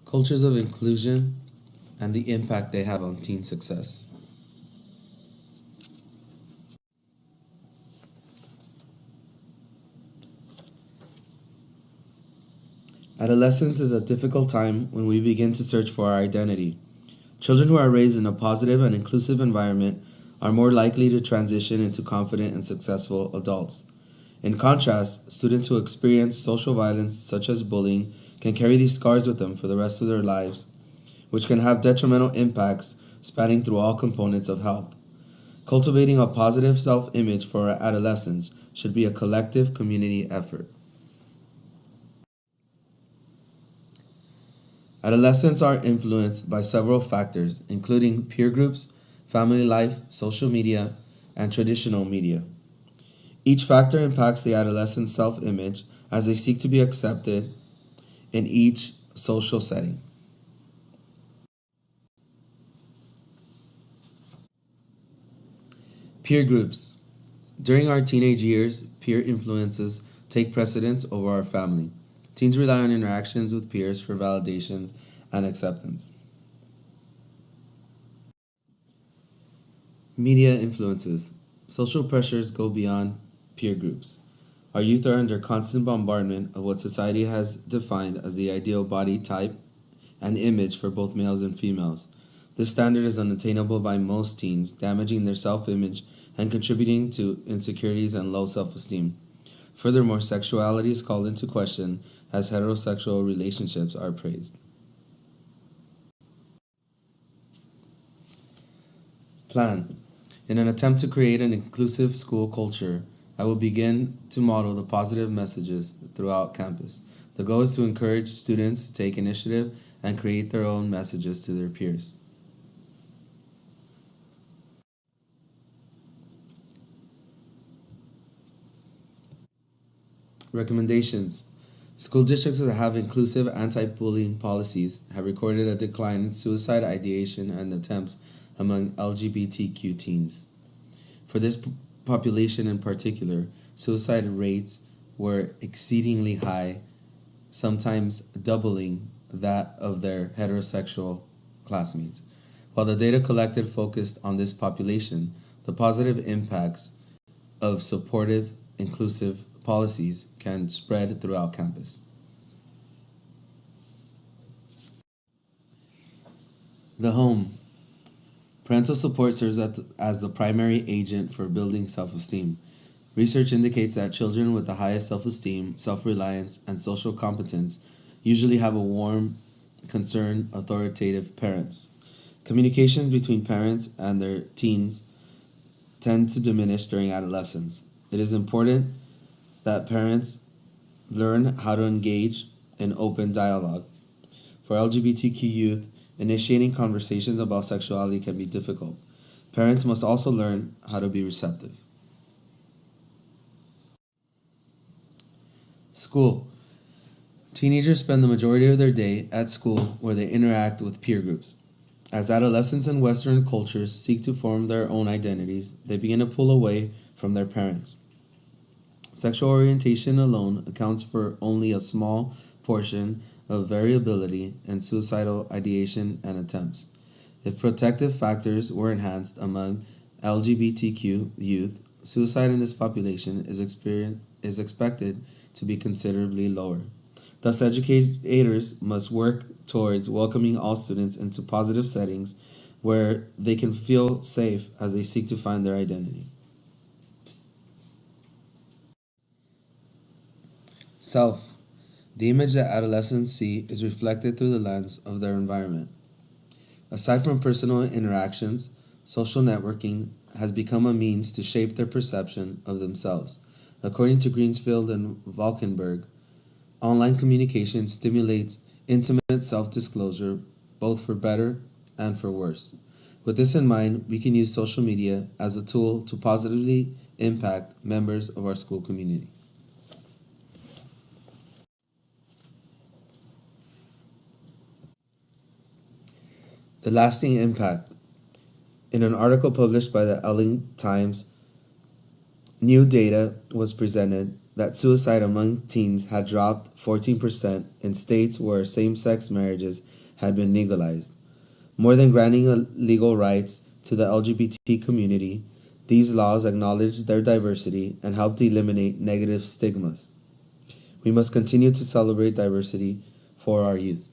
Cultures of inclusion and the impact they have on teen success. Adolescence is a difficult time when we begin to search for our identity. Children who are raised in a positive and inclusive environment are more likely to transition into confident and successful adults. In contrast, students who experience social violence, such as bullying, can carry these scars with them for the rest of their lives, which can have detrimental impacts spanning through all components of health. Cultivating a positive self image for our adolescents should be a collective community effort. Adolescents are influenced by several factors, including peer groups, family life, social media, and traditional media. Each factor impacts the adolescent's self image as they seek to be accepted in each social setting. Peer groups. During our teenage years, peer influences take precedence over our family. Teens rely on interactions with peers for validations and acceptance. Media influences. Social pressures go beyond peer groups. Our youth are under constant bombardment of what society has defined as the ideal body type and image for both males and females. This standard is unattainable by most teens, damaging their self image and contributing to insecurities and low self esteem. Furthermore, sexuality is called into question as heterosexual relationships are praised. Plan. In an attempt to create an inclusive school culture, I will begin to model the positive messages throughout campus. The goal is to encourage students to take initiative and create their own messages to their peers. Recommendations. School districts that have inclusive anti-bullying policies have recorded a decline in suicide ideation and attempts among LGBTQ teens. For this population in particular, suicide rates were exceedingly high, sometimes doubling that of their heterosexual classmates. While the data collected focused on this population, the positive impacts of supportive, inclusive policies can spread throughout campus. The home. Parental support serves as the primary agent for building self-esteem. Research indicates that children with the highest self-esteem, self-reliance, and social competence usually have a warm, concerned, authoritative parents. Communication between parents and their teens tend to diminish during adolescence. It is important that parents learn how to engage in open dialogue. For LGBTQ youth, initiating conversations about sexuality can be difficult. Parents must also learn how to be receptive. School. Teenagers spend the majority of their day at school where they interact with peer groups. As adolescents in Western cultures seek to form their own identities, they begin to pull away from their parents. Sexual orientation alone accounts for only a small portion of variability in suicidal ideation and attempts. If protective factors were enhanced among LGBTQ youth, suicide in this population is expected to be considerably lower. Thus, educators must work towards welcoming all students into positive settings where they can feel safe as they seek to find their identity. Self. The image that adolescents see is reflected through the lens of their environment. Aside from personal interactions, social networking has become a means to shape their perception of themselves. According to Greensfield and Valkenburg, online communication stimulates intimate self-disclosure both for better and for worse. With this in mind, we can use social media as a tool to positively impact members of our school community. The lasting impact. In an article published by the LA Times, new data was presented that suicide among teens had dropped 14% in states where same-sex marriages had been legalized. More than granting legal rights to the LGBT community, these laws acknowledged their diversity and helped eliminate negative stigmas. We must continue to celebrate diversity for our youth.